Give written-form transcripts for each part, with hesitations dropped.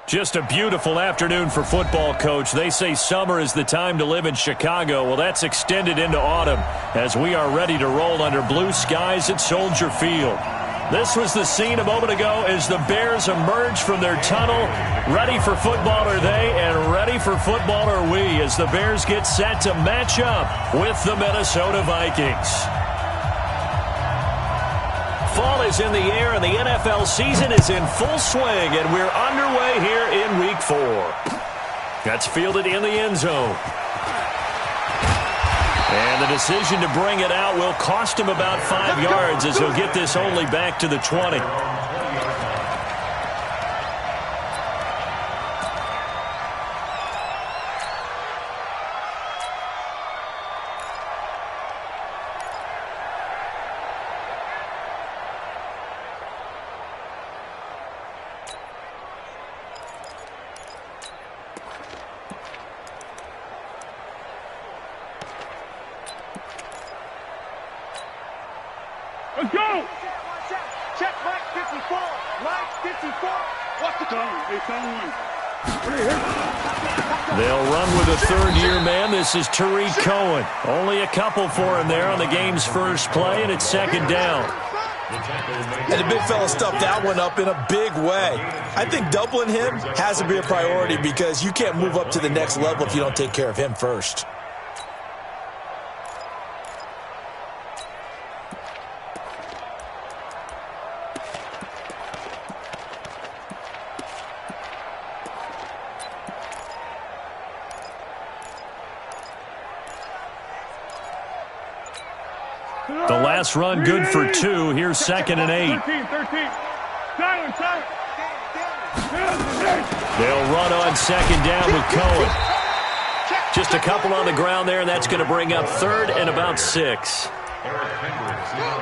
Just a beautiful afternoon for football, Coach. They say summer is the time to live in Chicago. Well, that's extended into autumn as we are ready to roll under blue skies at Soldier Field. This was the scene a moment ago as the Bears emerged from their tunnel. Ready for football are they, and ready for football are we as the Bears get set to match up with the Minnesota Vikings. Fall is in the air, and the NFL season is in full swing, and we're underway here in Week 4. That's fielded in the end zone. And the decision to bring it out will cost him about 5 yards as he'll get this only back to the 20. Let's go! Check Mike 54. Mike 54. What's the call? They'll run with a third-year man. This is Tariq Cohen. Only a couple for him there on the game's first play, and it's second down. And the big fella stuffed that one up in a big way. I think doubling him has to be a priority because you can't move up to the next level if you don't take care of him first. The last run good for 2. Here's 2nd and 8. 13. Silent. They'll run on second down with Cohen. Just a couple on the ground there, and that's going to bring up 3rd and about 6.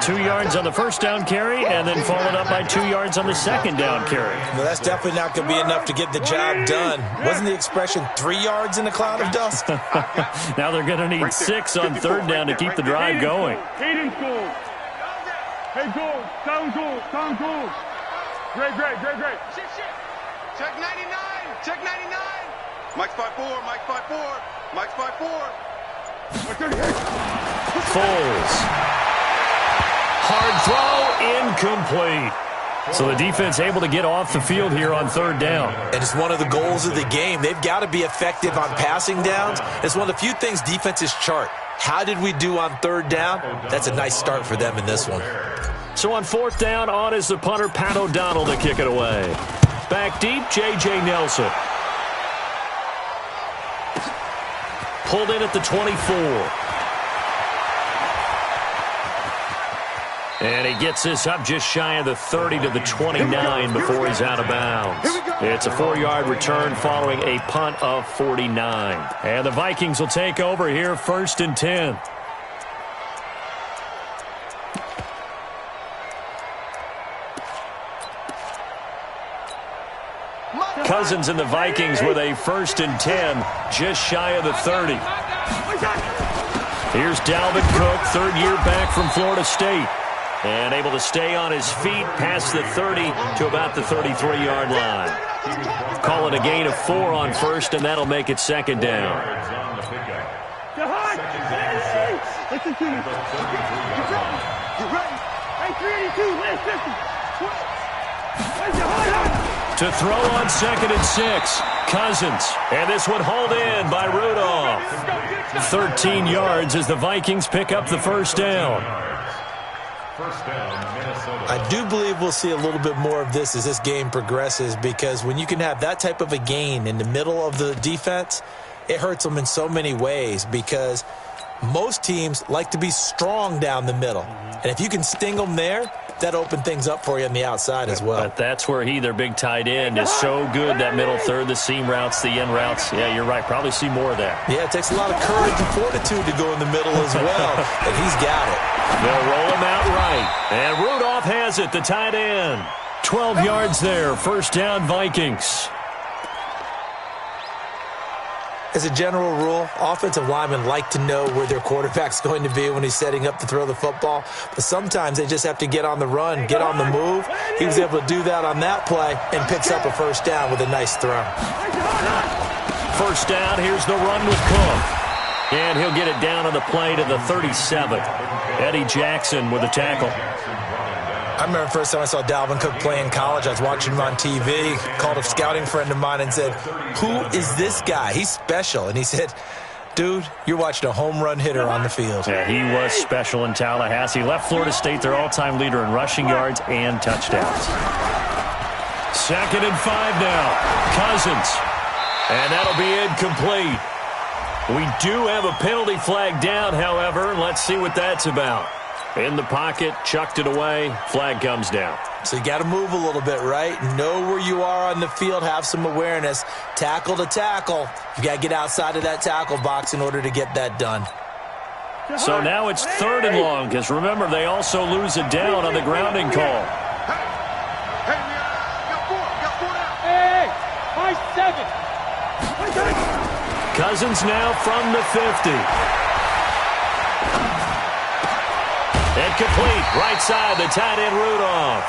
2 yards on the first down carry, and then followed up by 2 yards on the second down carry. Well, that's definitely not going to be enough to get the job done. Wasn't the expression 3 yards in a cloud of dust? Now they're going to need 6 on 3rd down to keep the drive going. Hayden's goal. Hey, goal. Sound goal. Great. Check 99. Mike's 5-4. Mike's 5-4. Foles. Hard throw, incomplete. So the defense able to get off the field here on 3rd down. And it's one of the goals of the game. They've got to be effective on passing downs. It's one of the few things defenses chart. How did we do on 3rd down? That's a nice start for them in this one. So on 4th down, on is the punter, Pat O'Donnell, to kick it away. Back deep, J.J. Nelson. Pulled in at the 24. And he gets this up just shy of the 30 to the 29 before he's out of bounds. It's a 4-yard return following a punt of 49. And the Vikings will take over here 1st and 10. Cousins and the Vikings with a 1st and 10, just shy of the 30. Here's Dalvin Cook, 3rd year back from Florida State. And able to stay on his feet past the 30 to about the 33-yard line. Call it a gain of 4 on 1st, and that'll make it 2nd down. Listen to me. You're ready. Hey, 382, last 50. To throw on 2nd and 6, Cousins. And this one hauled in by Rudolph. 13 yards as the Vikings pick up the 1st down. I do believe we'll see a little bit more of this as this game progresses because when you can have that type of a gain in the middle of the defense, it hurts them in so many ways because most teams like to be strong down the middle. And if you can sting them there, that opens things up for you on the outside as well. But that's where their big tight end, is so good, that middle third, the seam routes, the in routes. Yeah, you're right. Probably see more of that. Yeah, it takes a lot of courage and fortitude to go in the middle as well, and he's got it. They'll roll him out right. And Rudolph has it, the tight end. 12 yards there, 1st down Vikings. As a general rule, offensive linemen like to know where their quarterback's going to be when he's setting up to throw the football. But sometimes they just have to get on the run, get on the move. He was able to do that on that play and picks up a first down with a nice throw. First down, here's the run with Cook. And he'll get it down on the play to the 37. Eddie Jackson with a tackle. I remember the first time I saw Dalvin Cook play in college. I was watching him on TV, called a scouting friend of mine and said, "Who is this guy? He's special." And he said, "Dude, you're watching a home run hitter on the field." Yeah, he was special in Tallahassee. Left Florida State their all-time leader in rushing yards and touchdowns. 2nd and 5 now. Cousins. And that'll be incomplete. We do have a penalty flag down, however. Let's see what that's about. In the pocket, chucked it away, flag comes down. So you got to move a little bit, right? Know where you are on the field, have some awareness. Tackle to tackle. You got to get outside of that tackle box in order to get that done. So now it's 3rd and long, because remember, they also lose it down on the grounding call. Hey, got four now. Hey, my 7. Cousins now from the 50. Incomplete, right side, the tight end Rudolph.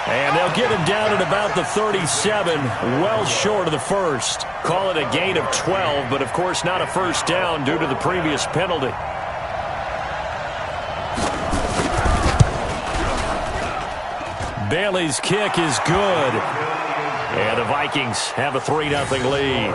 And they'll get him down at about the 37, well short of the first. Call it a gain of 12, but of course not a first down due to the previous penalty. Bailey's kick is good. And the Vikings have a 3-0 lead.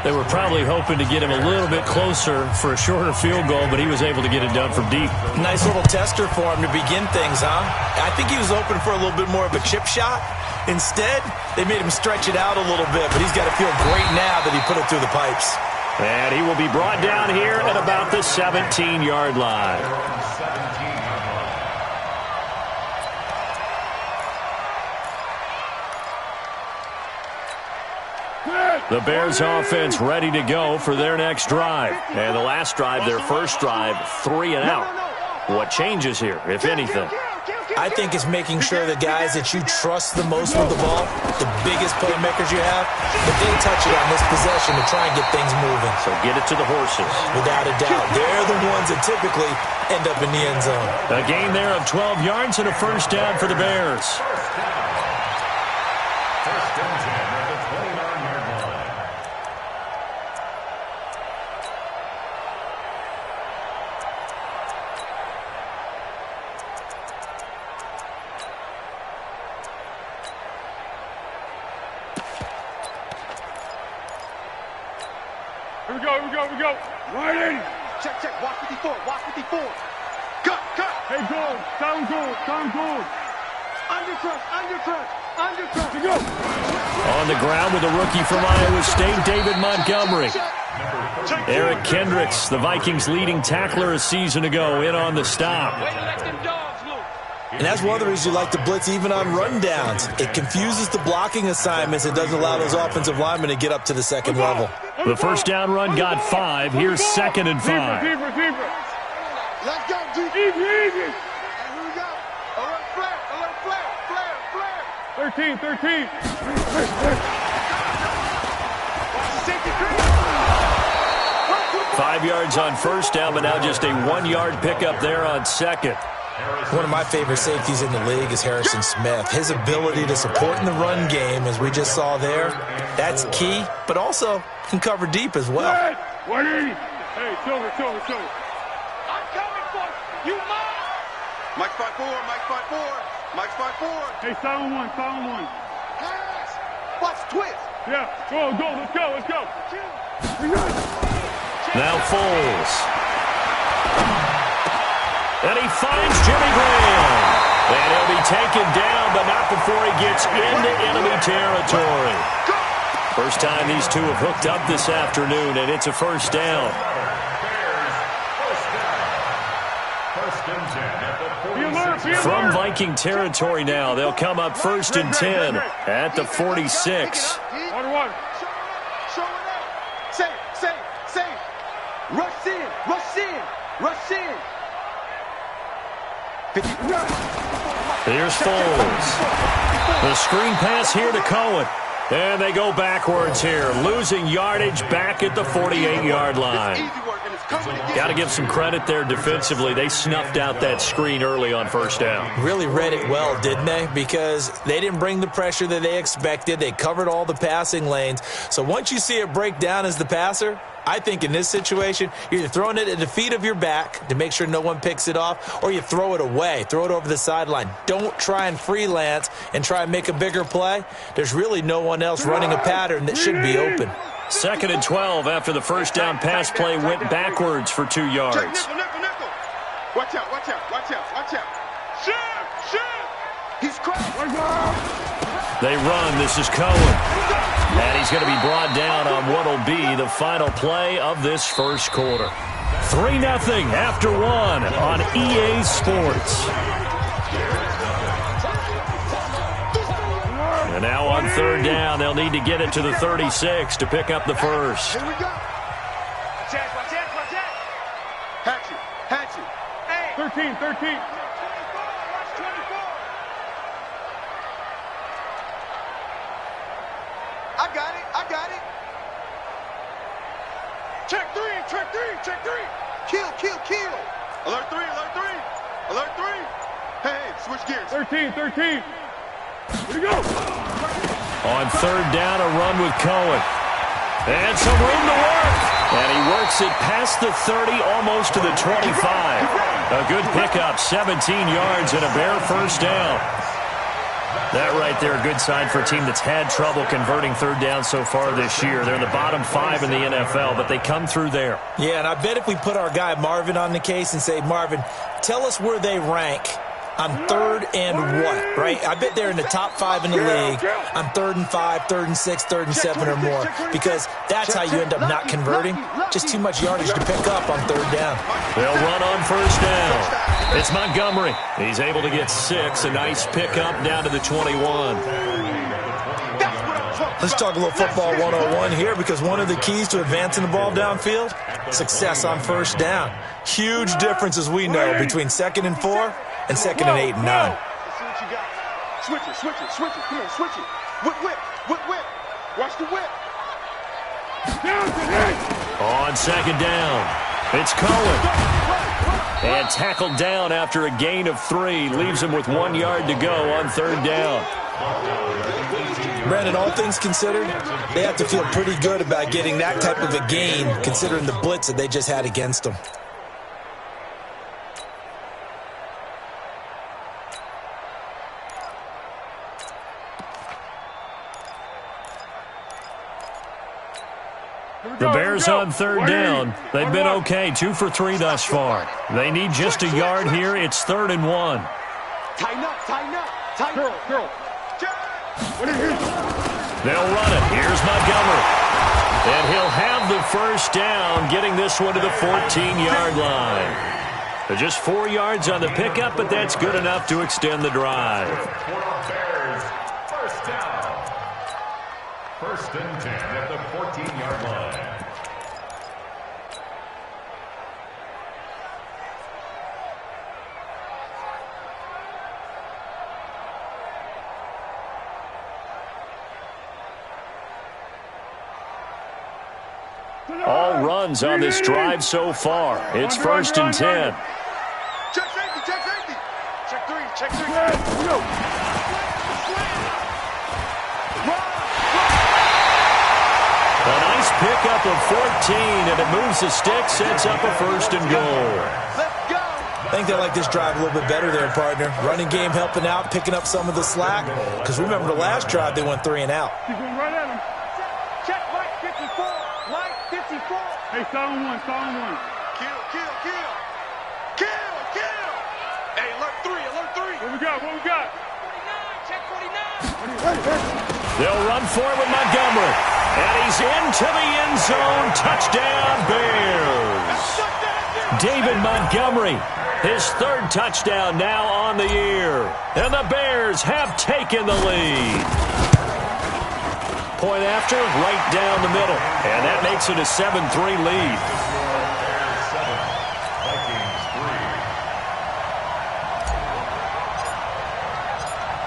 They were probably hoping to get him a little bit closer for a shorter field goal, but he was able to get it done from deep. Nice little tester for him to begin things, huh? I think he was hoping for a little bit more of a chip shot. Instead, they made him stretch it out a little bit, but he's got to feel great now that he put it through the pipes. And he will be brought down here at about the 17-yard line. The Bears offense ready to go for their next drive. And the last drive, their first drive, 3 and out. What changes here, if anything? I think it's making sure the guys that you trust the most with the ball, the biggest playmakers you have, that they touch it on this possession to try and get things moving. So get it to the horses. Without a doubt. They're the ones that typically end up in the end zone. A gain there of 12 yards and a first down for the Bears. First and 10 at the 29-yard line. Here we go. Right in. Check. Watch 54. Cut. Hey, good. Sound good. Undercut. To go. On the ground with a rookie from Iowa State, David Montgomery. Eric Kendricks, the Vikings' leading tackler a season ago, in on the stop. And that's one of the reasons you like to blitz even on rundowns. It confuses the blocking assignments. It doesn't allow those offensive linemen to get up to the second level. The first down run got 5. Here's 2nd and 5. Let's go, G. Easy. Here we go. Alert flare. 13. 5 yards on first down, but now just a 1-yard pickup there on second. One of my favorite safeties in the league is Harrison Smith. His ability to support in the run game, as we just saw there, that's key, but also can cover deep as well. Hey, shoulder. I'm coming for you. Mike. Mike's 5'4". Hey, silent one. Pass. Watch twist. Yeah, go. Let's go. Now Foles. And he finds Jimmy Graham. And he'll be taken down, but not before he gets into enemy territory. First time these two have hooked up this afternoon, and it's a first down. From Viking territory now, they'll come up 1st and 10 at the 46. Water. Show it out. Safe. Rush in. Here's Foles. The screen pass here to Cohen. And they go backwards here, losing yardage back at the 48-yard line. Got to give some credit there defensively. They snuffed out that screen early on first down. Really read it well, didn't they? Because they didn't bring the pressure that they expected. They covered all the passing lanes. So once you see it break down as the passer, I think in this situation, you're either throwing it at the feet of your back to make sure no one picks it off, or you throw it away, throw it over the sideline. Don't try and freelance and try and make a bigger play. There's really no one else running a pattern that should be open. 2nd and 12 after the first down pass play went backwards for 2 yards. Watch out, watch out, watch out, watch out. Shit! He's cracked. They run. This is Cohen. And he's going to be brought down on what will be the final play of this first quarter. 3-0 after 1 on EA Sports. And now on 3rd down, they'll need to get it to the 36 to pick up the first. Here we go. Watch out. Hatchet. Hey. 13. I got it. Check three. Kill. Alert three. Hey, switch gears. 13. Here we go. On 3rd down, a run with Cohen. And some room to work. And he works it past the 30, almost to the 25. A good pickup, 17 yards and a bare first down. That right there, a good sign for a team that's had trouble converting 3rd down so far this year. They're in the bottom 5 in the NFL, but they come through there. Yeah, and I bet if we put our guy Marvin on the case and say, Marvin, tell us where they rank on 3rd and what, right? I bet they're in the top 5 in the league on 3rd and 5, 3rd and 6, 3rd and 7 or more, because that's how you end up not converting. Just too much yardage to pick up on 3rd down. They'll run on first down. It's Montgomery. He's able to get 6. A nice pickup down to the 21. Let's talk a little football 101 here, because one of the keys to advancing the ball downfield, success on first down. Huge difference, as we know, between 2nd and 4 and 2nd and 8 and 9. Let's see what you got. Switch it. Come on, switch it. Whip. Watch the whip. On 2nd down, it's Cohen. And tackled down after a gain of 3. Leaves him with 1 yard to go on 3rd down. Brandon, all things considered, they have to feel pretty good about getting that type of a gain, considering the blitz that they just had against them. The Bears on 3rd down. They've been okay, 2 for 3 thus far. They need just a yard here. It's 3rd and 1. Tighten up. Girl. They'll run it. Here's Montgomery. And he'll have the first down, getting this one to the 14-yard line. Just 4 yards on the pickup, but that's good enough to extend the drive. Bears, first down. 1st and 10 at the 14-yard line. All runs on this drive so far. It's 1st and 10. Check safety. Check three. A nice pickup of 14, and it moves the stick, sets up a 1st and goal. Let's go. I think they like this drive a little bit better there, partner. Running game helping out, picking up some of the slack. Because remember the last drive, they went 3 and out. He's going right at him. Check right 54. Hey, solid one. Kill. Hey, alert three. What we got? 49, check 49. They'll run for it with Montgomery. And he's into the end zone. Touchdown, Bears. David Montgomery, his 3rd touchdown now on the year. And the Bears have taken the lead. Point after, right down the middle. And that makes it a 7-3 lead.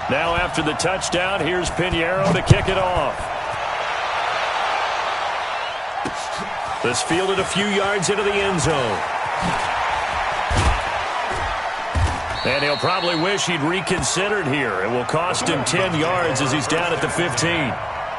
Now after the touchdown, here's Pinheiro to kick it off. This fielded a few yards into the end zone. And he'll probably wish he'd reconsidered here. It will cost him 10 yards as he's down at the 15.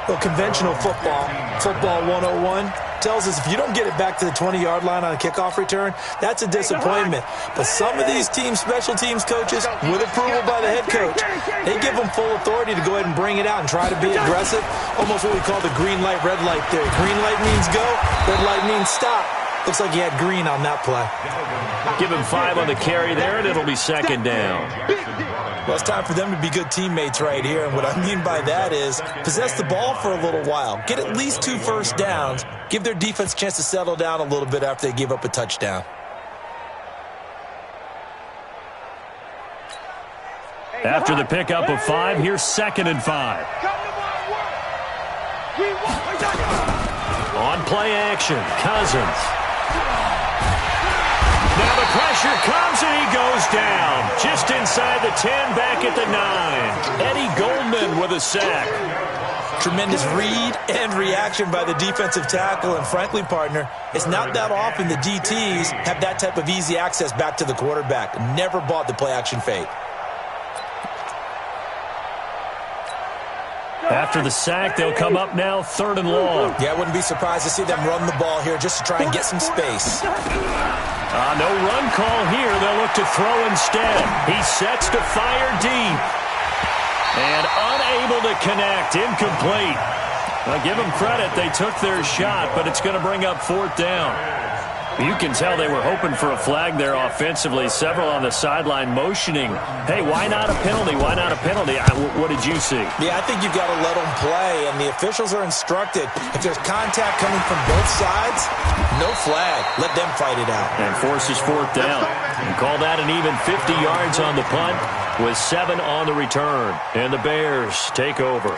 Well, conventional football 101, tells us if you don't get it back to the 20-yard line on a kickoff return, that's a disappointment. But some of these team special teams coaches, with approval by the head coach, they give them full authority to go ahead and bring it out and try to be aggressive, almost what we call the green light, red light theory. Green light means go, red light means stop. Looks like he had green on that play. Give him 5 on the carry there, and it'll be second down. Well, it's time for them to be good teammates right here, and what I mean by that is possess the ball for a little while, get at least 2 first downs, give their defense a chance to settle down a little bit after they give up a touchdown. After the pickup of 5, here's 2nd and 5. On play action, Cousins. Now the pressure comes and he goes down. Just inside the 10, back at the 9. Eddie Goldman with a sack. Tremendous read and reaction by the defensive tackle, and frankly, partner, it's not that often the DTs have that type of easy access back to the quarterback. Never bought the play action fake. After the sack, they'll come up now 3rd and long. Yeah, I wouldn't be surprised to see them run the ball here just to try and get some space. No run call here. They'll look to throw instead. He sets to fire deep. And unable to connect. Incomplete. Now, give them credit. They took their shot, but it's going to bring up 4th down. You can tell they were hoping for a flag there offensively. Several on the sideline motioning, hey, why not a penalty? Why not a penalty? What did you see? Yeah, I think you've got to let them play, and the officials are instructed. If there's contact coming from both sides, no flag. Let them fight it out. And forces 4th down. And call that an even 50 yards on the punt with 7 on the return. And the Bears take over.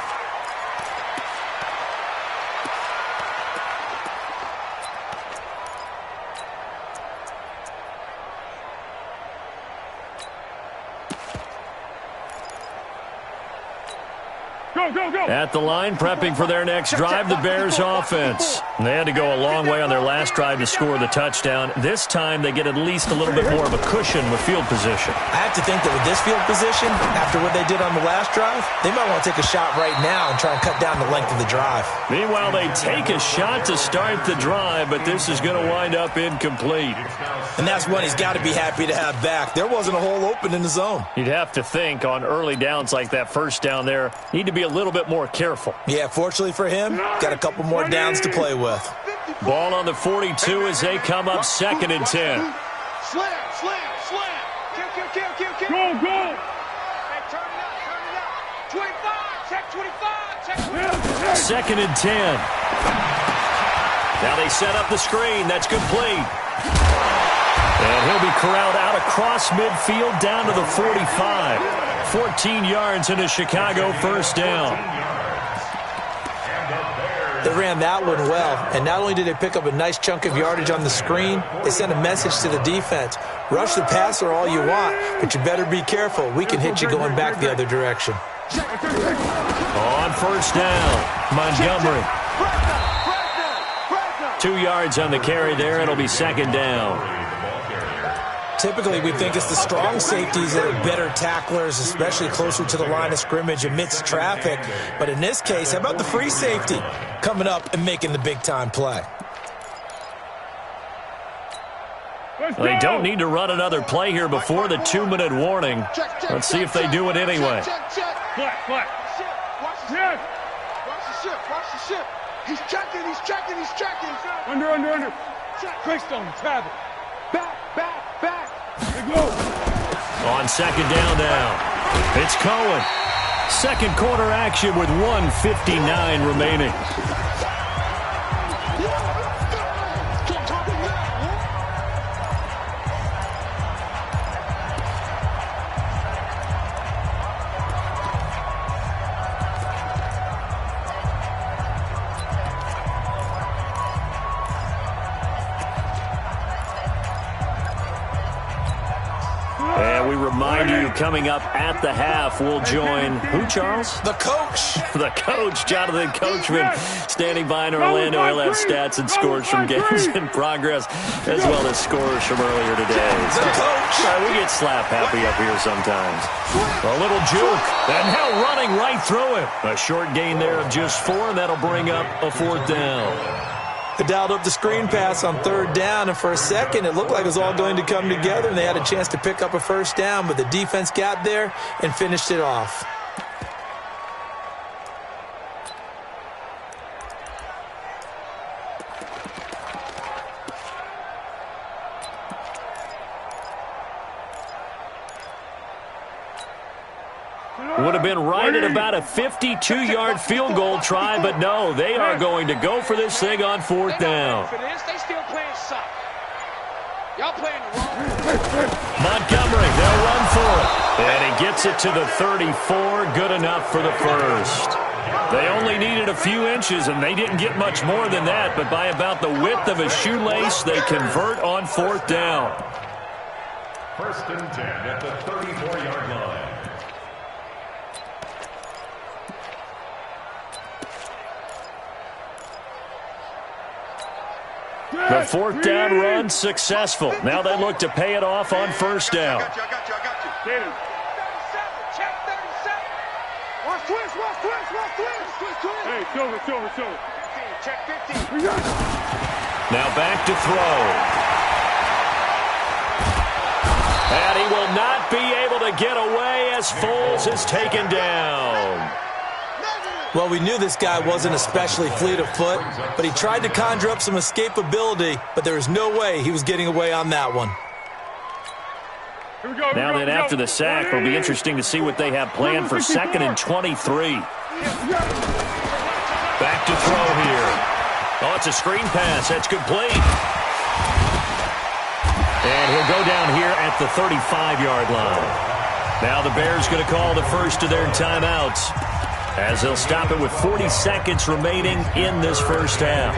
At the line, prepping for their next drive, the Bears offense. They had to go a long way on their last drive to score the touchdown. This time, they get at least a little bit more of a cushion with field position. I have to think that with this field position, after what they did on the last drive, they might want to take a shot right now and try and cut down the length of the drive. Meanwhile, they take a shot to start the drive, but this is going to wind up incomplete. And that's one he's got to be happy to have back. There wasn't a hole open in the zone. You'd have to think on early downs like that first down there, need to be a little bit more careful. Yeah, fortunately for him, got a couple more downs to play with. Ball on the 42 as they come up 2nd and 10. Slam, slam, slam. Kill. Go. Hey, turn it up. 25, check 25, check 25. 2nd and 10. Now they set up the screen. That's complete. And he'll be corralled out across midfield down to the 45. 14 yards into Chicago, 1st down. They ran that one well, and not only did they pick up a nice chunk of yardage on the screen, they sent a message to the defense. Rush the passer all you want, but you better be careful. We can hit you going back the other direction. On 1st down, Montgomery. 2 yards on the carry there. It'll be 2nd down. Typically, we think it's the strong safeties that are better tacklers, especially closer to the line of scrimmage amidst traffic. But in this case, how about the free safety coming up and making the big-time play? Well, they don't need to run another play here before the 2-minute warning. Let's see if they do it anyway. Black. Watch the ship. He's checking. Under. Greystone, travel. Back. They go. On 2nd down now. It's Cohen. 2nd quarter action with 1:59 remaining. remind you, coming up at the half, we'll join who, Charles? The coach. The coach, Jonathan Coachman, standing by in Orlando. He'll have stats and scores from games in progress, as well as scores from earlier today. The coach. We get slap happy up here sometimes. A little juke, and now running right through it. A short gain there of just 4, and that'll bring up a 4th down. They dialed up the screen pass on 3rd down, and for a second it looked like it was all going to come together, and they had a chance to pick up a 1st down, but the defense got there and finished it off. Would have been right at about a 52-yard field goal try, but no, they are going to go for this thing on 4th down. They still playing suck. Y'all playing the wrong. Montgomery, they'll run for it. And he gets it to the 34, good enough for the first. They only needed a few inches, and they didn't get much more than that, but by about the width of a shoelace, they convert on 4th down. 1st and 10 at the 34-yard line. The 4th down run successful. Now they look to pay it off on 1st down. I got you. 37, check 37. Watch twist. Hey, shoulder. Check 15. Now back to throw. And he will not be able to get away as Foles is taken down. Well, we knew this guy wasn't especially fleet of foot, but he tried to conjure up some escapability, but there was no way he was getting away on that one. Now then, after the sack, it'll be interesting to see what they have planned for 2nd and 23. Back to throw here. Oh, it's a screen pass. That's complete. And he'll go down here at the 35-yard line. Now the Bears going to call the first of their timeouts, as they'll stop it with 40 seconds remaining in this first half.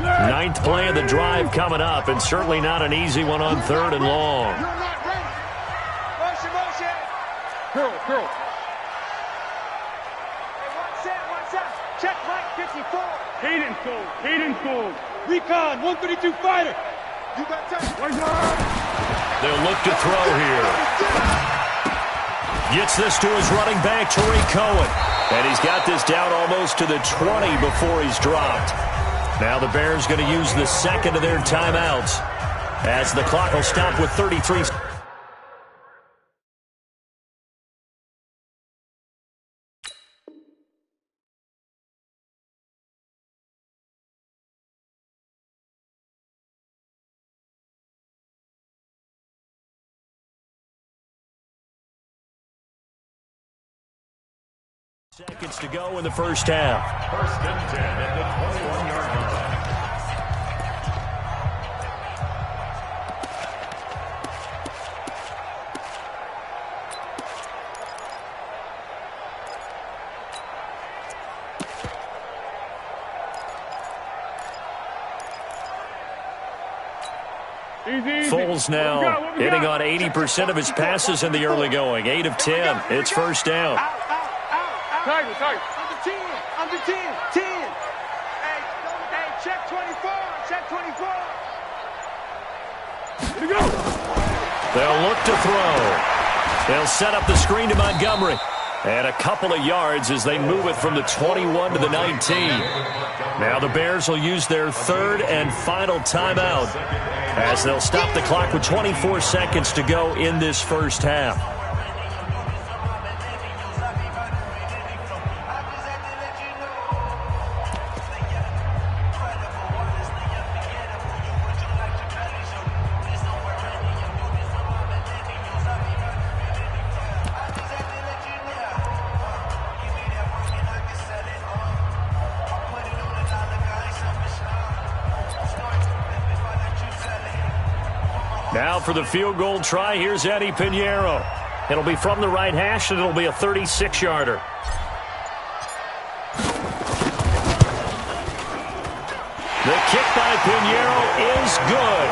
Ninth play of the drive coming up, and certainly not an easy one on 3rd and long. You're not ready. Motion. Curl. Hey, one set. Check Mike 54. Hayden Cole. Recon, 132 fighter. You got time. They'll look to throw here. Gets this to his running back, Tariq Cohen. And he's got this down almost to the 20 before he's dropped. Now the Bears going to use the second of their timeouts, as the clock will stop with 33. Seconds to go in the first half. 1st and 10 at the 21-yard line. Foles now hitting on 80% of his passes in the early going. 8 of 10. It's first down. Tiger. Under 10. 10. Hey, check 24. Here we go. They'll look to throw. They'll set up the screen to Montgomery. And a couple of yards as they move it from the 21 to the 19. Now the Bears will use their 3rd and final timeout, as they'll stop the clock with 24 seconds to go in this first half. Now for the field goal try, here's Eddie Pinheiro. It'll be from the right hash, and it'll be a 36-yarder. Pinheiro is good.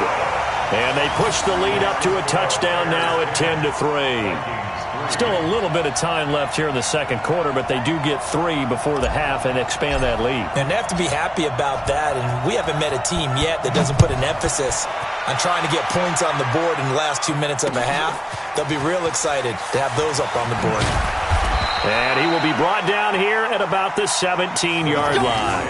And they push the lead up to a touchdown now at 10-3. Still a little bit of time left here in the second quarter, but they do get 3 before the half and expand that lead. And they have to be happy about that, and we haven't met a team yet that doesn't put an emphasis on trying to get points on the board in the last 2 minutes of a half. They'll be real excited to have those up on the board. And he will be brought down here at about the 17-yard line.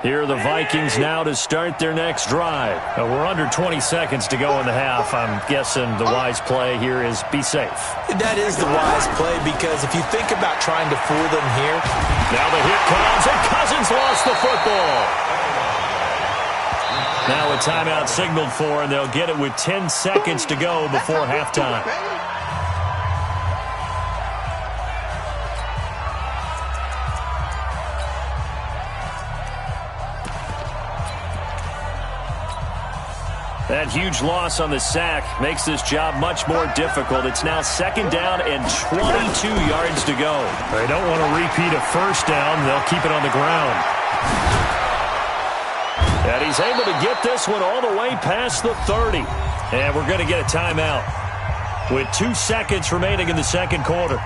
Here are the Vikings now to start their next drive. We're under 20 seconds to go in the half. I'm guessing the wise play here is be safe. That is the wise play, because if you think about trying to fool them here. Now the hit comes, and Cousins lost the football. Now a timeout signaled for, and they'll get it with 10 seconds to go before halftime. That huge loss on the sack makes this job much more difficult. It's now second down and 22 yards to go. They don't want to repeat a first down. They'll keep it on the ground. And he's able to get this one all the way past the 30. And we're going to get a timeout with 2 seconds remaining in the second quarter.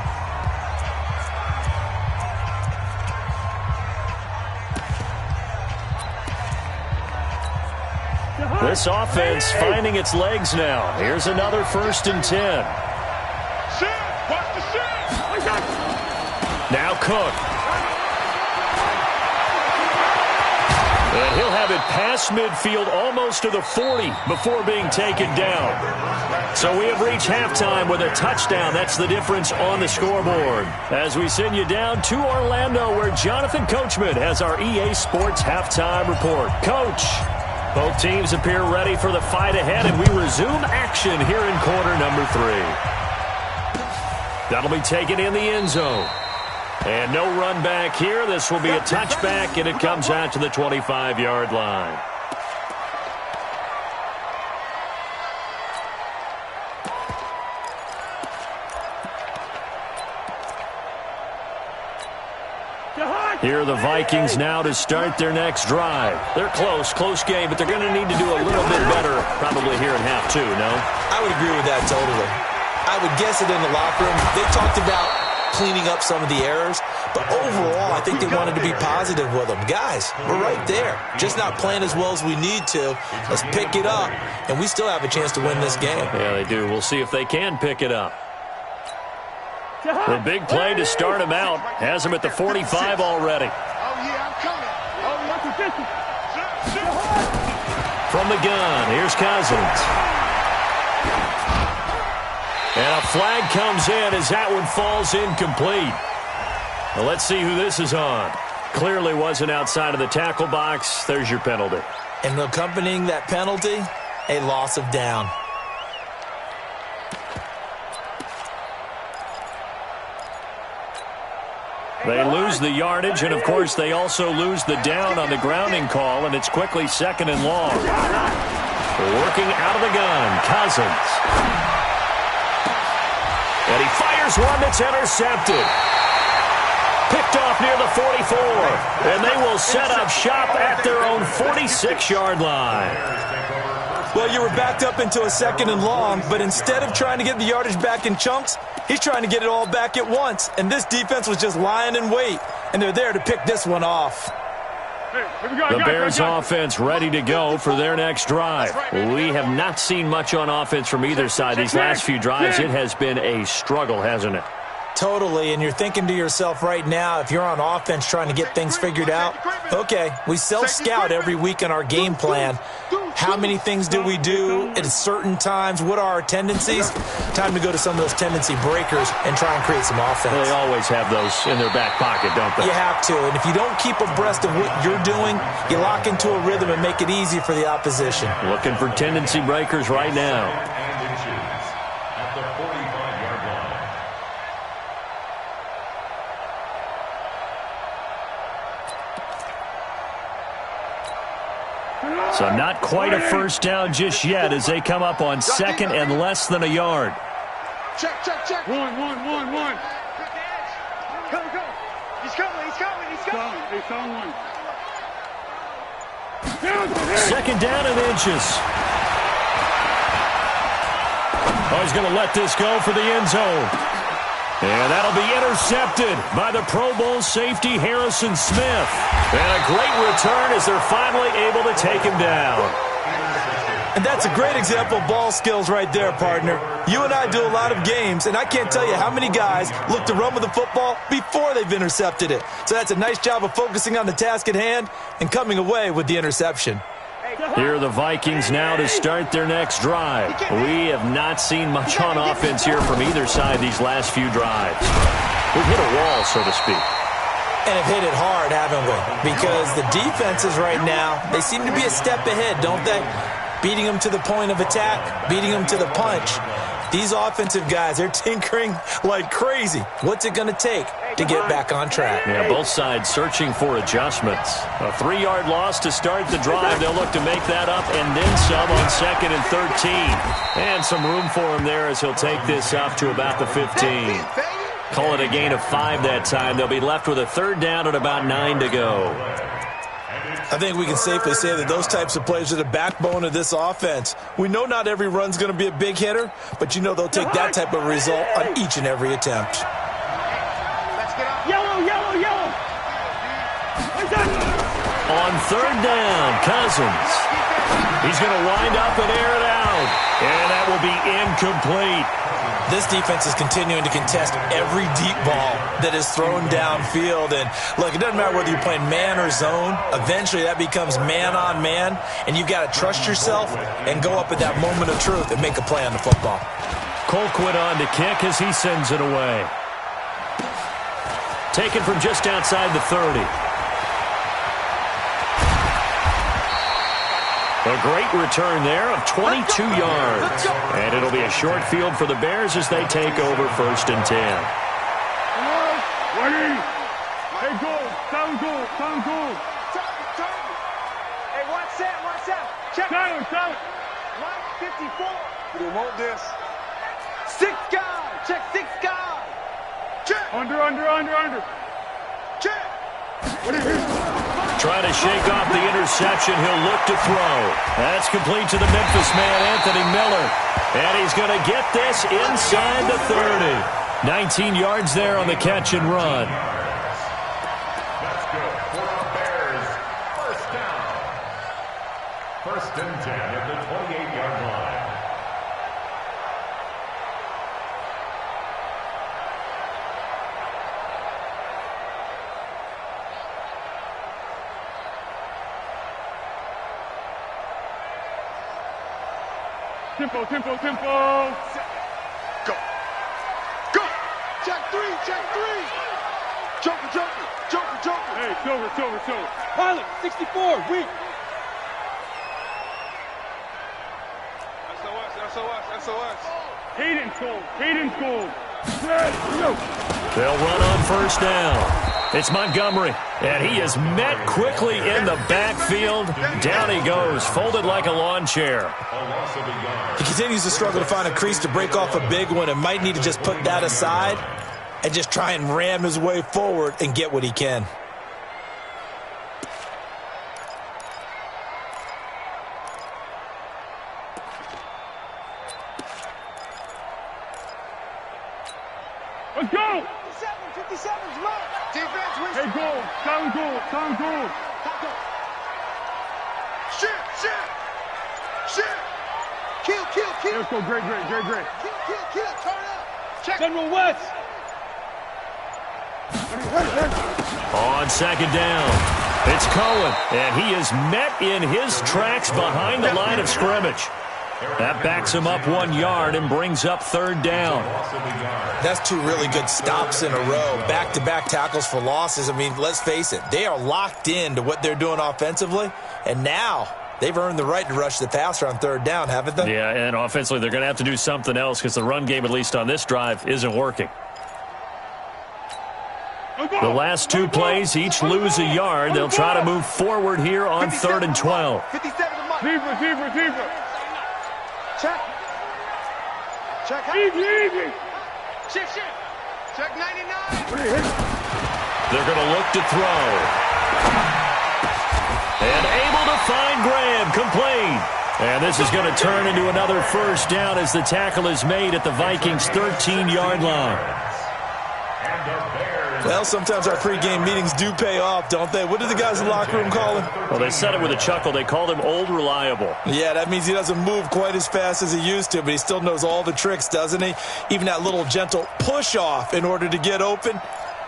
This offense finding its legs now. Here's another 1st and 10. Now Cook. And he'll have it past midfield almost to the 40 before being taken down. So we have reached halftime with a touchdown. That's the difference on the scoreboard. As we send you down to Orlando, where Jonathan Coachman has our EA Sports halftime report. Coach. Both teams appear ready for the fight ahead, and we resume action here in quarter number 3. That'll be taken in the end zone. And no run back here. This will be a touchback, and it comes out to the 25-yard line. Here are the Vikings now to start their next drive. They're close game, but they're going to need to do a little bit better probably here in half 2, no? I would agree with that totally. I would guess it in the locker room. They talked about cleaning up some of the errors, but overall, I think they wanted to be positive with them. Guys, we're right there. Just not playing as well as we need to. Let's pick it up, and we still have a chance to win this game. Yeah, they do. We'll see if they can pick it up. The big play to start him out has him at the 45 already. From the gun, here's Cousins. And a flag comes in as that one falls incomplete. Well, let's see who this is on. Clearly wasn't outside of the tackle box. There's your penalty. And accompanying that penalty, a loss of down. They lose the yardage, and, of course, they also lose the down on the grounding call, and it's quickly 2nd and long. Working out of the gun, Cousins. And he fires one that's intercepted. Picked off near the 44, and they will set up shop at their own 46-yard line. Well, you were backed up into a 2nd and long, but instead of trying to get the yardage back in chunks, he's trying to get it all back at once. And this defense was just lying in wait, and they're there to pick this one off. The Bears offense ready to go for their next drive. We have not seen much on offense from either side these last few drives. It has been a struggle, hasn't it? Totally, and you're thinking to yourself right now, if you're on offense trying to get things figured out, okay, we self-scout every week in our game plan. How many things do we do at certain times? What are our tendencies? Time to go to some of those tendency breakers and try and create some offense. They always have those in their back pocket, don't they? You have to, and if you don't keep abreast of what you're doing, you lock into a rhythm and make it easy for the opposition. Looking for tendency breakers right now. So not quite a first down just yet as they come up on second and less than a yard. Check. One. Go. He's coming. He's on one. Second down and inches. Oh, he's going to let this go for the end zone. And that'll be intercepted by the Pro Bowl safety Harrison Smith. And a great return as they're finally able to take him down. And that's a great example of ball skills right there, partner. You and I do a lot of games, and I can't tell you how many guys look to run with the football before they've intercepted it. So that's a nice job of focusing on the task at hand and coming away with the interception. Here are the Vikings now to start their next drive. We have not seen much on offense here from either side these last few drives. We've hit a wall, so to speak. And have hit it hard, haven't we? Because the defenses right now, they seem to be a step ahead, don't they? Beating them to the point of attack, beating them to the punch. These offensive guys, they're tinkering like crazy. What's it going to take to get back on track? Yeah, both sides searching for adjustments. A 3-yard loss to start the drive. They'll look to make that up and then some on second and 13. And some room for him there as he'll take this up to about the 15. Call it a gain of 5 that time. They'll be left with a third down and about 9 to go. I think we can safely say that those types of plays are the backbone of this offense. We know not every run's going to be a big hitter, but you know they'll take that type of result on each and every attempt. Yellow. On third down, Cousins. He's going to wind up and air it out. And that will be incomplete. This defense is continuing to contest every deep ball that is thrown downfield. And, look, it doesn't matter whether you're playing man or zone. Eventually, that becomes man-on-man, and you've got to trust yourself and go up at that moment of truth and make a play on the football. Colquitt on to kick as he sends it away. Taken from just outside the 30. A great return there of 22 yards. And it'll be a short field for the Bears as they take over first and 10. Ready? Hey, goal. Sound goal. Hey, watch that. Check. Sound. 154. We want this. 6 guys. Check 6 guys. Check. Under. Check. Trying to shake off the interception. He'll look to throw. That's complete to the Memphis man, Anthony Miller. And he's going to get this inside the 30. 19 yards there on the catch and run. That's good for the Bears. First down. First and 10 at the 28-yard line. Tempo. Go. Check 3. Joker. Hey, Silver. Pilot, 64, weak. SOS. Hayden's goal. They'll run on first down. It's Montgomery, and he is met quickly in the backfield. Down he goes, folded like a lawn chair. He continues to struggle to find a crease to break off a big one and might need to just put that aside and just try and ram his way forward and get what he can. Let's go! 57's low. Defense wins. Hey, goal. Sound goal. Shit. Kill. Let's go, great. Kill. Turn up. Check. General West. On second down, it's Cohen, and he is met in his tracks behind the line of scrimmage. That backs him up 1 yard and brings up third down. That's 2 really good stops in a row. Back-to-back tackles for losses. I mean, let's face it. They are locked in to what they're doing offensively. And now they've earned the right to rush the passer on third down, haven't they? Yeah, and offensively they're going to have to do something else because the run game, at least on this drive, isn't working. The last 2 plays each lose a yard. They'll try to move forward here on 3rd and 12. 57 to Receiver. Check. Check. Easy. Shift. Check 99. They're going to look to throw. And able to find Graham, complete. And this is going to turn into another first down as the tackle is made at the Vikings' 13-yard line. Well, sometimes our pregame meetings do pay off, don't they? What did the guys in the locker room call him? Well, they said it with a chuckle. They called him Old Reliable. Yeah, that means he doesn't move quite as fast as he used to, but he still knows all the tricks, doesn't he? Even that little gentle push-off in order to get open,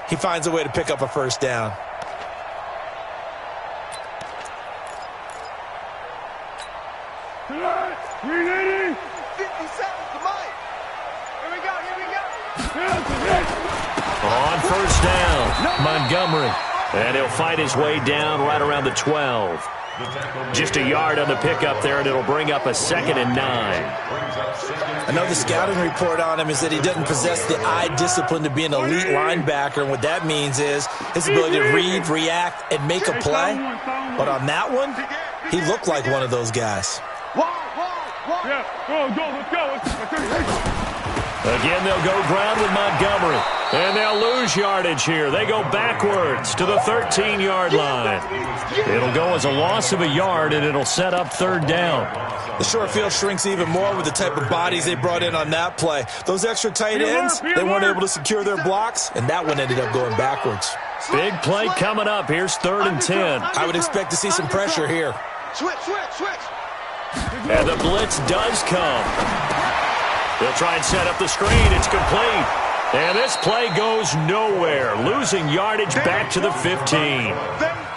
he finds a way to pick up a first down. Ready? 50 seconds to Mike. Here we go. On first down, Montgomery. And he'll fight his way down right around the 12. Just a yard on the pickup there, and it'll bring up a 2nd and 9. I know the scouting report on him is that he doesn't possess the eye discipline to be an elite linebacker, and what that means is his ability to read, react, and make a play. But on that one, he looked like one of those guys. Yeah, let's go. Again, they'll go ground with Montgomery. And they'll lose yardage here. They go backwards to the 13-yard line. It'll go as a loss of a yard, and it'll set up 3rd down. The short field shrinks even more with the type of bodies they brought in on that play. Those extra tight ends, they weren't able to secure their blocks, and that one ended up going backwards. Big play coming up. Here's 3rd and 10. I would expect to see some pressure here. Switch. And the blitz does come. They'll try and set up the screen. It's complete. And this play goes nowhere. Losing yardage back to the 15.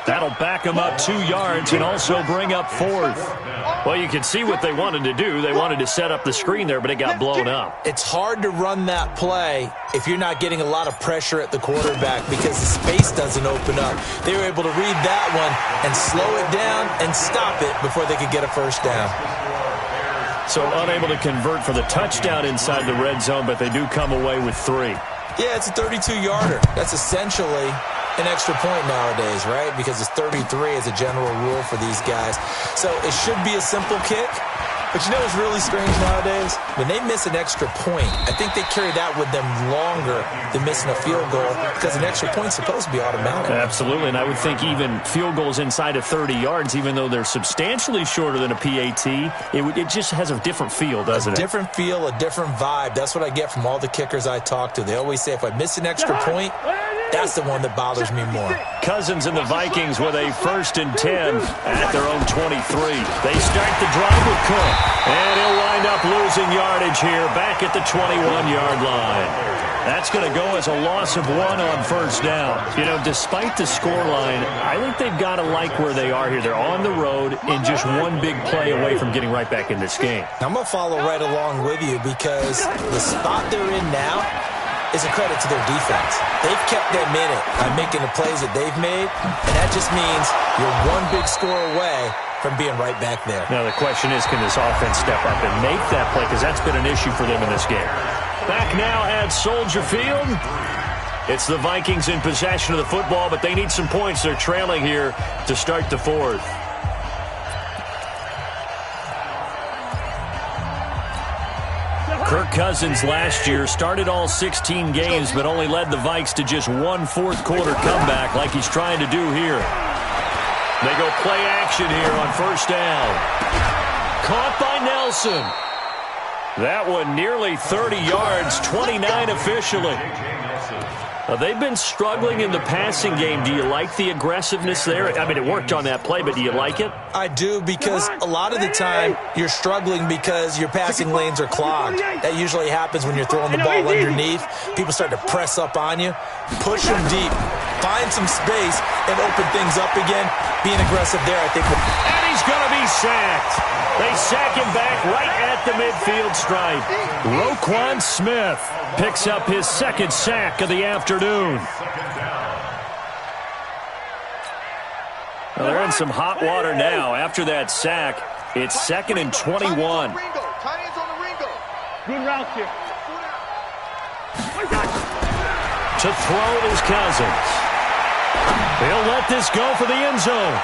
That'll back them up 2 yards and also bring up 4th. Well, you can see what they wanted to do. They wanted to set up the screen there, but it got blown up. It's hard to run that play if you're not getting a lot of pressure at the quarterback because the space doesn't open up. They were able to read that one and slow it down and stop it before they could get a first down. So unable to convert for the touchdown inside the red zone, but they do come away with 3. Yeah, it's a 32-yarder. That's essentially an extra point nowadays, right? Because it's 33 as a general rule for these guys. So it should be a simple kick. But you know what's really strange nowadays? When they miss an extra point, I think they carry that with them longer than missing a field goal because an extra point's supposed to be automatic. Absolutely, and I would think even field goals inside of 30 yards, even though they're substantially shorter than a PAT, it just has a different feel, doesn't it? A different feel, a different vibe. That's what I get from all the kickers I talk to. They always say if I miss an extra point, that's the one that bothers me more. Cousins and the Vikings with a 1st and 10 at their own 23. They start the drive with Cook. And he'll wind up losing yardage here back at the 21-yard line. That's going to go as a loss of 1 on first down. You know, despite the scoreline, I think they've got to like where they are here. They're on the road and just one big play away from getting right back in this game. I'm going to follow right along with you because the spot they're in now is a credit to their defense. They've kept them in it by making the plays that they've made, and that just means you're one big score away from being right back there. Now the question is, can this offense step up and make that play? Because that's been an issue for them in this game. Back now at Soldier Field. It's the Vikings in possession of the football, but they need some points. They're trailing here to start the 4th. Kirk Cousins last year started all 16 games, but only led the Vikes to just 1 fourth-quarter comeback like he's trying to do here. They go play action here on first down. Caught by Nelson. That one nearly 30 yards, 29 officially. They've been struggling in the passing game. Do you like the aggressiveness there? I mean, it worked on that play, but do you like it? I do, because a lot of the time you're struggling because your passing lanes are clogged. That usually happens when you're throwing the ball underneath. People start to press up on you. Push them deep. Find some space and open things up again. Being aggressive there, I think. And he's going to be sacked. They sack him back right at the midfield stripe. Roquan Smith picks up his 2nd sack of the afternoon. Well, they're in some hot water now. After that sack, it's 2nd and 21. Good route here. To throw is Cousins. He'll let this go for the end zone.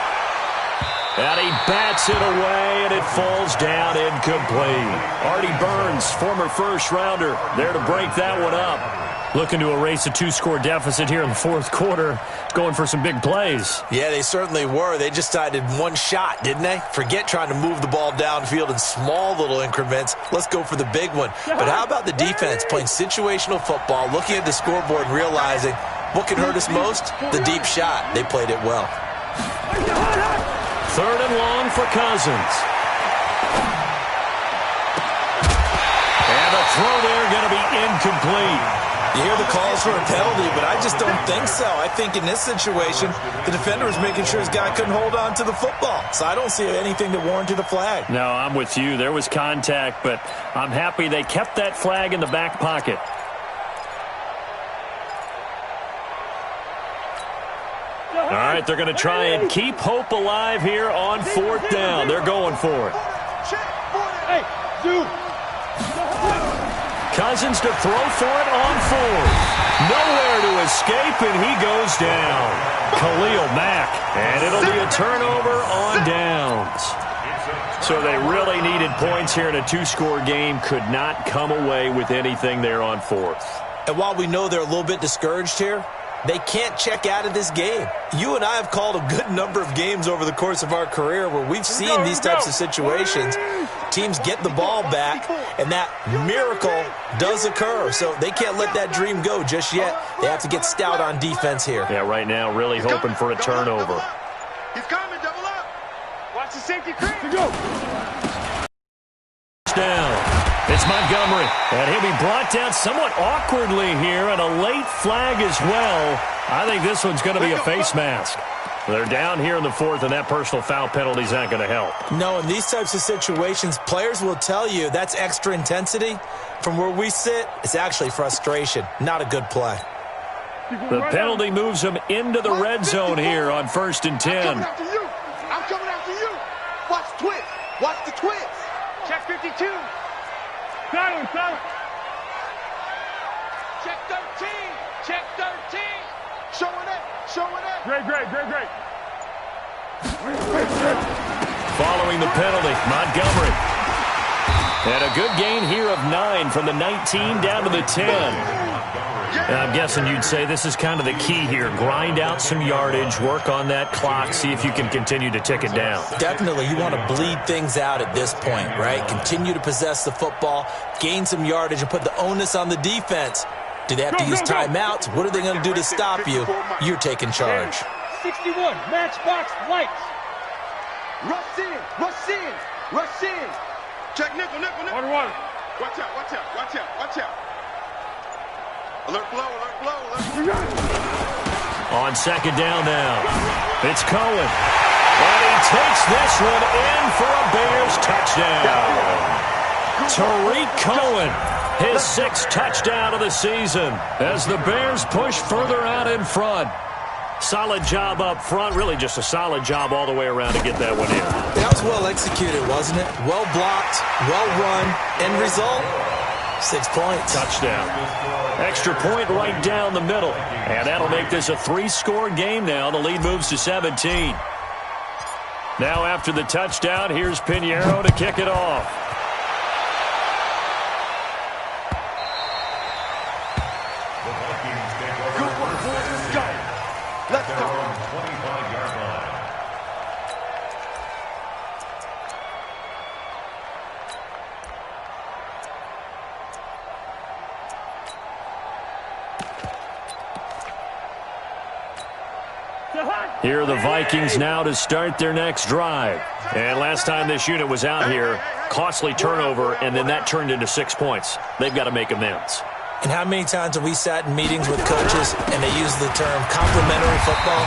And he bats it away, and it falls down incomplete. Artie Burns, former first-rounder, there to break that one up. Looking to erase a 2-score deficit here in the fourth quarter, going for some big plays. Yeah, they certainly were. They just decided one shot, didn't they? Forget trying to move the ball downfield in small little increments. Let's go for the big one. But how about the defense playing situational football, looking at the scoreboard and realizing what can hurt us most? The deep shot. They played it well. Third and long for Cousins. And the throw there going to be incomplete. You hear the calls for a penalty, but I just don't think so. I think in this situation, the defender was making sure his guy couldn't hold on to the football. So I don't see anything to warrant a flag. No, I'm with you. There was contact, but I'm happy they kept that flag in the back pocket. All right, they're going to try and keep hope alive here on fourth down. They're going for it. Hey, dude. Cousins to throw for it on fourth. Nowhere to escape, and he goes down. Khalil Mack, and it'll be a turnover on downs. So they really needed points here in a 2-score game. Could not come away with anything there on fourth. And while we know they're a little bit discouraged here, they can't check out of this game. You and I have called a good number of games over the course of our career where we've seen these types of situations. Teams get the ball back, and that miracle does occur. So they can't let that dream go just yet. They have to get stout on defense here. Yeah, right now really hoping for a turnover. He's coming, double up. Watch the safety creep. Go. Down. It's Montgomery, and he'll be brought down somewhat awkwardly here, and a late flag as well. I think this one's going to be a face mask. They're down here in the fourth, and that personal foul penalty is not going to help. No, in these types of situations, players will tell you that's extra intensity. From where we sit, it's actually frustration, not a good play. The penalty moves them into the red zone here on 1st and 10. I'm coming after you. I'm coming after you. Watch the twist. Watch the twist. Check 52. Silence. Check 13. Check 13. Showing it. Great. Following the penalty, Montgomery. And a good gain here of 9 from the 19 down to the 10. And I'm guessing you'd say this is kind of the key here. Grind out some yardage, work on that clock, see if you can continue to tick it down. Definitely, you want to bleed things out at this point, right? Continue to possess the football, gain some yardage, and put the onus on the defense. Do they have to use timeouts? What are they going to do to stop you? You're taking charge. 61, matchbox lights. Rush in. Check nickel. Water. Watch out. Alert blow. On 2nd down now, it's Cohen. And he takes this one in for a Bears touchdown. Tariq Cohen, his 6th touchdown of the season as the Bears push further out in front. Solid job up front, really just a solid job all the way around to get that one in. That was well executed, wasn't it? Well blocked, well run. End result, 6 points. Touchdown. Extra point right down the middle. And that'll make this a 3-score game now. The lead moves to 17. Now after the touchdown, here's Pinheiro to kick it off. Good work, boys. Let's go. Here are the Vikings now to start their next drive. And last time this unit was out here, costly turnover, and then that turned into 6 points. They've got to make amends. And how many times have we sat in meetings with coaches and they use the term complementary football?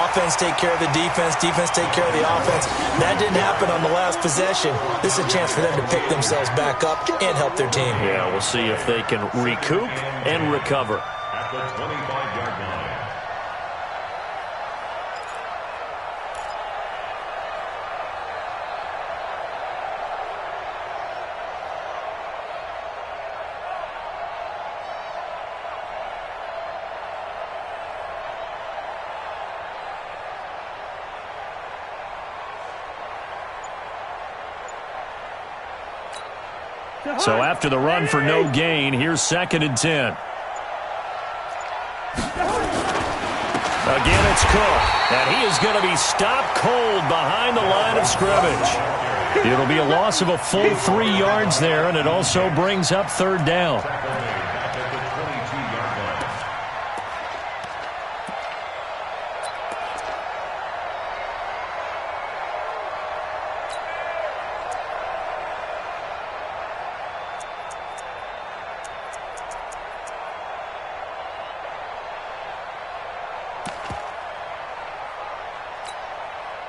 Offense take care of the defense, defense take care of the offense. That didn't happen on the last possession. This is a chance for them to pick themselves back up and help their team. Yeah, we'll see if they can recoup and recover. At the 25-yard line. So after the run for no gain, here's 2nd and 10. Again, it's Cook, and he is going to be stopped cold behind the line of scrimmage. It'll be a loss of a full 3 yards there, and it also brings up 3rd down.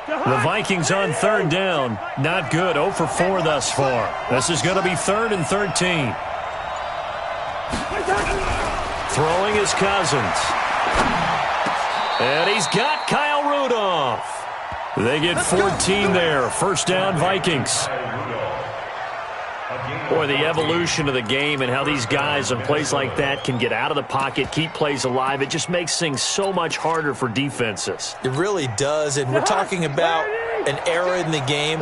The Vikings on 3rd down. Not good. 0 for 4 thus far. This is going to be 3rd and 13. Throwing is Cousins. And he's got Kyle Rudolph. They get 14 there. 1st down, Vikings. Boy, the evolution of the game and how these guys on plays like that can get out of the pocket, keep plays alive, it just makes things so much harder for defenses. It really does, and we're talking about an era in the game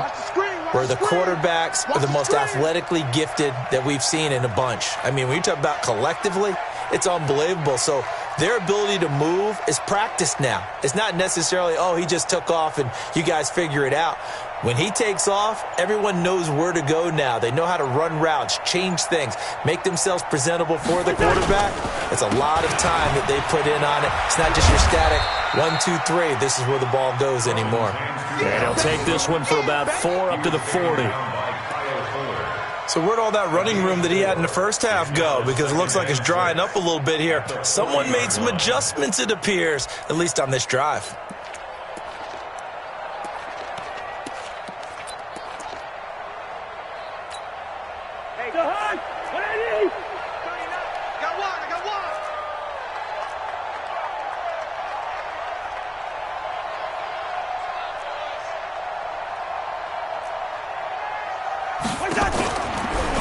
where the quarterbacks are the most athletically gifted that we've seen in a bunch. I mean, when you talk about collectively, it's unbelievable. So their ability to move is practiced now. It's not necessarily, oh, he just took off and you guys figure it out. When he takes off, everyone knows where to go now. They know how to run routes, change things, make themselves presentable for the quarterback. It's a lot of time that they put in on it. It's not just your static 1, 2, 3. This is where the ball goes anymore. And he'll take this one for about 4 up to the 40. So where'd all that running room that he had in the first half go? Because it looks like it's drying up a little bit here. Someone made some adjustments, it appears, at least on this drive.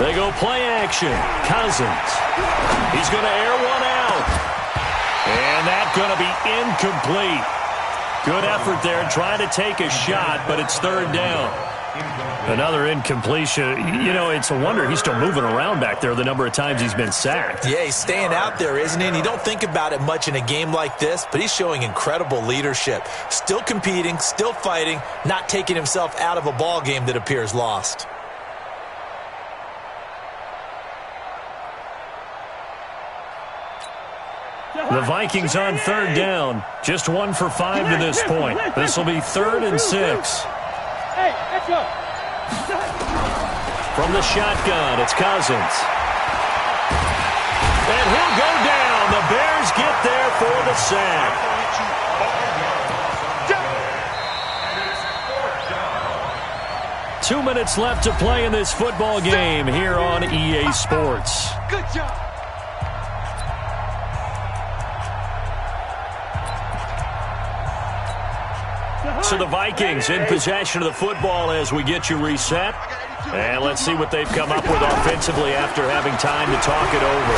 They go play action. Cousins. He's going to air one out. And that's going to be incomplete. Good effort there trying to take a shot, but it's 3rd down. Another incompletion. You know, it's a wonder he's still moving around back there the number of times he's been sacked. Yeah, he's staying out there, isn't he? And you don't think about it much in a game like this, but he's showing incredible leadership. Still competing, still fighting, not taking himself out of a ball game that appears lost. The Vikings on 3rd down. Just 1 for 5 to this point. This will be 3rd and 6. From the shotgun, it's Cousins. And he'll go down. The Bears get there for the sack. Two minutes left to play in this football game here on EA Sports. Good job. So the Vikings in possession of the football as we get you reset. And let's see what they've come up with offensively after having time to talk it over.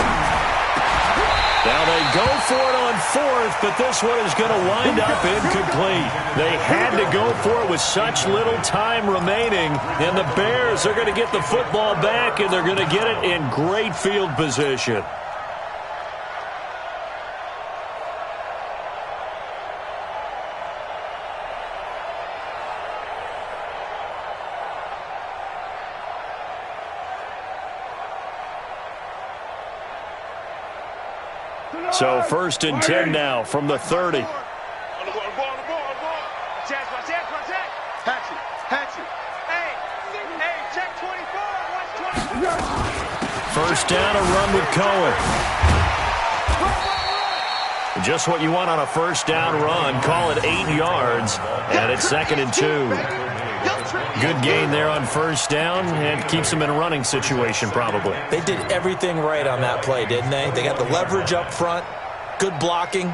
Now they go for it on 4th, but this one is going to wind up incomplete. They had to go for it with such little time remaining. And the Bears are going to get the football back, and they're going to get it in great field position. So 1st and 10 now from the 30. First down, a run with Cohen. Just what you want on a first down run. Call it 8 yards, and it's 2nd and 2. Good gain there on first down, and keeps them in a running situation probably. They did everything right on that play, didn't they? They got the leverage up front, good blocking,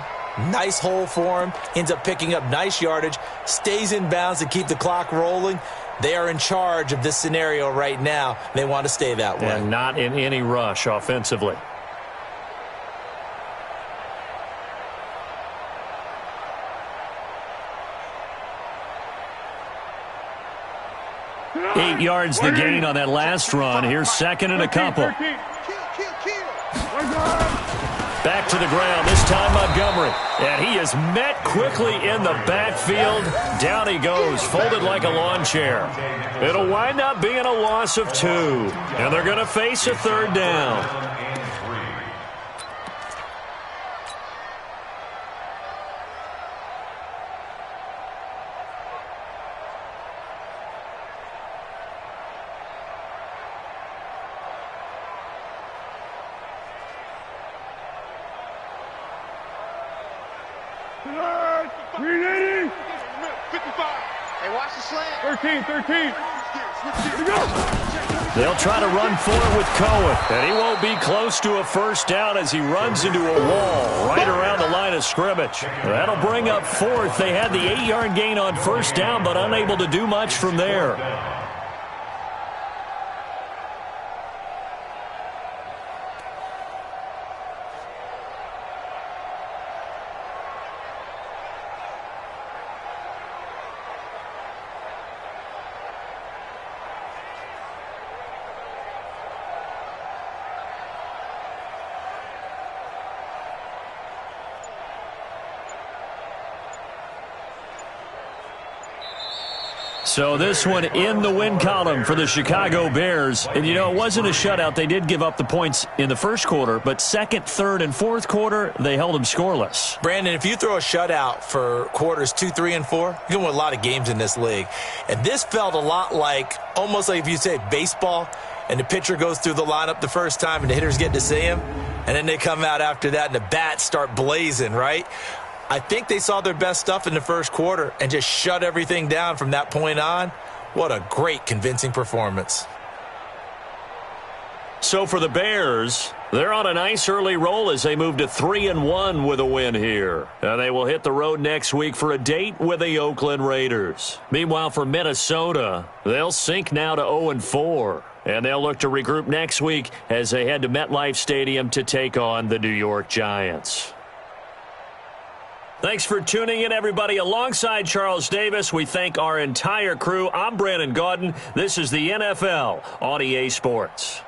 nice hole for him, ends up picking up nice yardage, stays in bounds to keep the clock rolling. They are in charge of this scenario right now. They want to stay that way. And not in any rush offensively. 8 yards the gain on that last run. Here's second and a couple. Back to the ground, this time Montgomery. And he is met quickly in the backfield. Down he goes, folded like a lawn chair. It'll wind up being a loss of 2. And they're going to face a third down. Ready? 55. Hey, watch the slant. 13. Here we go. They'll try to run for it with Cohen, and he won't be close to a first down as he runs into a wall right around the line of scrimmage. That'll bring up fourth. They had the 8-yard gain on first down, but unable to do much from there. So this one in the win column for the Chicago Bears. And, you know, it wasn't a shutout. They did give up the points in the first quarter, but second, third, and fourth quarter, they held them scoreless. Brandon, if you throw a shutout for quarters 2, 3, and 4, you can win a lot of games in this league. And this felt a lot like, almost like if you say baseball, and the pitcher goes through the lineup the first time and the hitters get to see him, and then they come out after that and the bats start blazing, right? I think they saw their best stuff in the first quarter and just shut everything down from that point on. What a great, convincing performance. So for the Bears, they're on a nice early roll as they move to 3-1 with a win here. And they will hit the road next week for a date with the Oakland Raiders. Meanwhile, for Minnesota, they'll sink now to 0-4. And they'll look to regroup next week as they head to MetLife Stadium to take on the New York Giants. Thanks for tuning in, everybody. Alongside Charles Davis, we thank our entire crew. I'm Brandon Gaudin. This is the NFL on EA Sports.